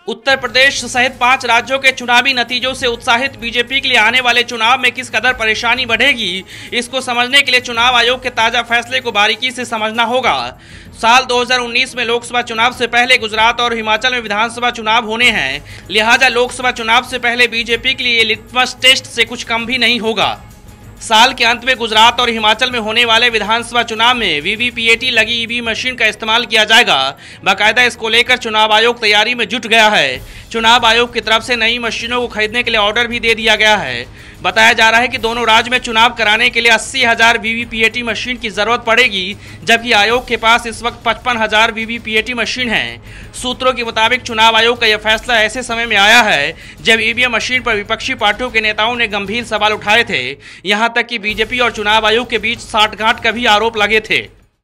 उत्तर प्रदेश सहित 5 राज्यों के चुनावी नतीजों से उत्साहित बीजेपी के लिए आने वाले चुनाव में किस कदर परेशानी बढ़ेगी, इसको समझने के लिए चुनाव आयोग के ताजा फैसले को बारीकी से समझना होगा। साल 2019 में लोकसभा चुनाव से पहले गुजरात और हिमाचल में विधानसभा चुनाव होने हैं, लिहाजा लोकसभा चुनाव से पहले बीजेपी के लिए लिटमस टेस्ट से कुछ कम भी नहीं होगा। साल के अंत में गुजरात और हिमाचल में होने वाले विधानसभा चुनाव में वीवीपीएटी लगी ईवीएम मशीन का इस्तेमाल किया जाएगा। बाकायदा इसको लेकर चुनाव आयोग तैयारी में जुट गया है। चुनाव आयोग की तरफ से नई मशीनों को खरीदने के लिए ऑर्डर भी दे दिया गया है। बताया जा रहा है कि दोनों राज्य में चुनाव कराने के लिए 80,000 वीवीपीएटी मशीन की जरूरत पड़ेगी, जबकि आयोग के पास इस वक्त 55,000 वीवीपीएटी मशीन है। सूत्रों के मुताबिक चुनाव आयोग का यह फैसला ऐसे समय में आया है जब ईवीएम मशीन पर विपक्षी पार्टियों के नेताओं ने गंभीर सवाल उठाए थे। यहाँ तक कि बीजेपी और चुनाव आयोग के बीच साठगांठ का भी आरोप लगे थे।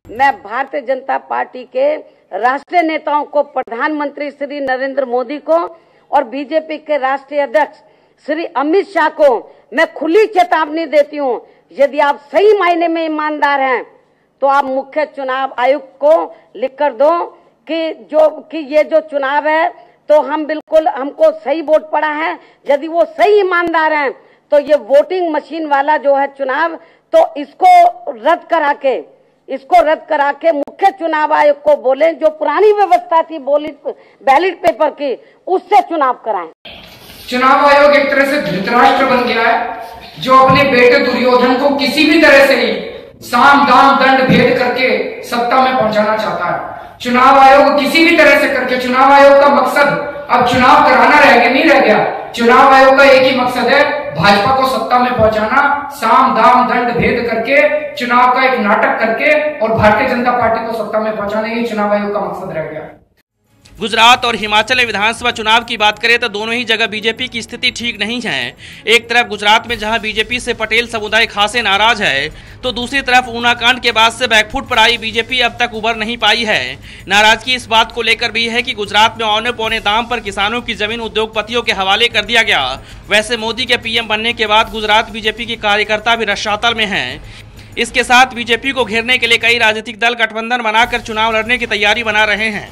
मैं भारतीय जनता पार्टी के राष्ट्रीय नेताओं को, प्रधानमंत्री श्री नरेंद्र मोदी को और बीजेपी के राष्ट्रीय अध्यक्ष श्री अमित शाह को मैं खुली चेतावनी देती हूँ, यदि आप सही मायने में ईमानदार हैं तो आप मुख्य चुनाव आयुक्त को लिख कर दो कि ये जो चुनाव है तो हमको सही वोट पड़ा है। यदि वो सही ईमानदार हैं तो ये वोटिंग मशीन वाला जो है चुनाव, तो इसको रद्द करा के मुख्य चुनाव आयोग को बोले जो पुरानी व्यवस्था थी बैलेट पेपर की, उससे चुनाव कराएं। चुनाव आयोग एक तरह से धृतराष्ट्र बन गया है, जो अपने बेटे दुर्योधन को किसी भी तरह से ही साम दाम दंड भेद करके सत्ता में पहुंचाना चाहता है। चुनाव आयोग किसी भी तरह से करके, चुनाव आयोग का मकसद अब चुनाव कराना नहीं रह गया। चुनाव आयोग का एक ही मकसद है, भाजपा को सत्ता में पहुंचाना, साम दाम दंड भेद करके चुनाव का एक नाटक करके और भारतीय जनता पार्टी को सत्ता में पहुंचाना, ही चुनाव आयोग का मकसद रह गया। गुजरात और हिमाचल में विधानसभा चुनाव की बात करें तो दोनों ही जगह बीजेपी की स्थिति ठीक नहीं है। एक तरफ गुजरात में जहां बीजेपी से पटेल समुदाय खासे नाराज है, तो दूसरी तरफ ऊना कांड के बाद से बैकफुट पर आई बीजेपी अब तक उबर नहीं पाई है। नाराजगी इस बात को लेकर भी है कि गुजरात में औने पौने दाम पर किसानों की जमीन उद्योगपतियों के हवाले कर दिया गया। वैसे मोदी के पीएम बनने के बाद गुजरात बीजेपी के कार्यकर्ता भी रसातल में हैं। इसके साथ बीजेपी को घेरने के लिए कई राजनीतिक दल गठबंधन बनाकर चुनाव लड़ने की तैयारी बना रहे हैं।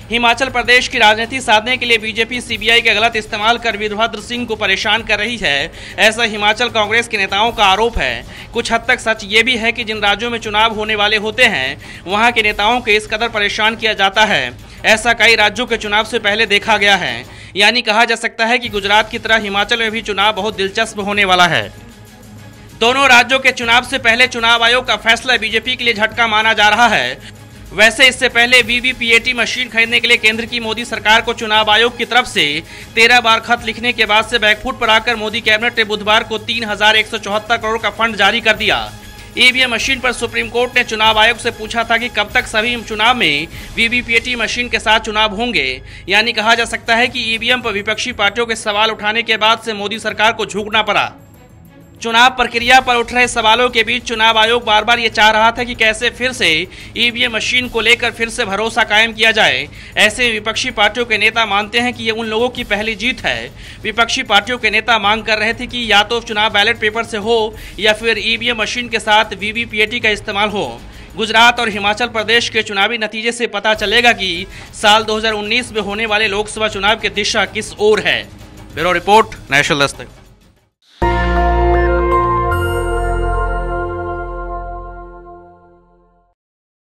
हिमाचल प्रदेश की राजनीति साधने के लिए बीजेपी सीबीआई का गलत इस्तेमाल कर वीरभद्र सिंह को परेशान कर रही है, ऐसा हिमाचल कांग्रेस के नेताओं का आरोप है। कुछ हद तक सच ये भी है कि जिन राज्यों में चुनाव होने वाले होते हैं वहां के नेताओं को इस कदर परेशान किया जाता है। ऐसा कई राज्यों के चुनाव से पहले देखा गया है। यानी कहा जा सकता है कि गुजरात की तरह हिमाचल में भी चुनाव बहुत दिलचस्प होने वाला है। दोनों राज्यों के चुनाव से पहले चुनाव आयोग का फैसला बीजेपी के लिए झटका माना जा रहा है। वैसे इससे पहले वीवीपीएटी मशीन खरीदने के लिए केंद्र की मोदी सरकार को चुनाव आयोग की तरफ से 13 बार खत लिखने के बाद से बैकफुट पर आकर मोदी कैबिनेट ने बुधवार को 3,174 करोड़ का फंड जारी कर दिया। ईवीएम मशीन पर सुप्रीम कोर्ट ने चुनाव आयोग से पूछा था कि कब तक सभी चुनाव में वीवीपीएटी मशीन के साथ चुनाव होंगे। यानी कहा जा सकता है कि ईवीएम पर विपक्षी पार्टियों के सवाल उठाने के बाद से मोदी सरकार को झुकना पड़ा। चुनाव प्रक्रिया पर उठ रहे सवालों के बीच चुनाव आयोग बार बार ये चाह रहा था कि कैसे फिर से ईवीएम मशीन को लेकर फिर से भरोसा कायम किया जाए। ऐसे विपक्षी पार्टियों के नेता मानते हैं कि ये उन लोगों की पहली जीत है। विपक्षी पार्टियों के नेता मांग कर रहे थे कि या तो चुनाव बैलेट पेपर से हो या फिर ईवीएम मशीन के साथ वीवीपीएटी का इस्तेमाल हो। गुजरात और हिमाचल प्रदेश के चुनावी नतीजे से पता चलेगा कि साल 2019 में होने वाले लोकसभा चुनाव की दिशा किस ओर है। Bureau report, national Dastak.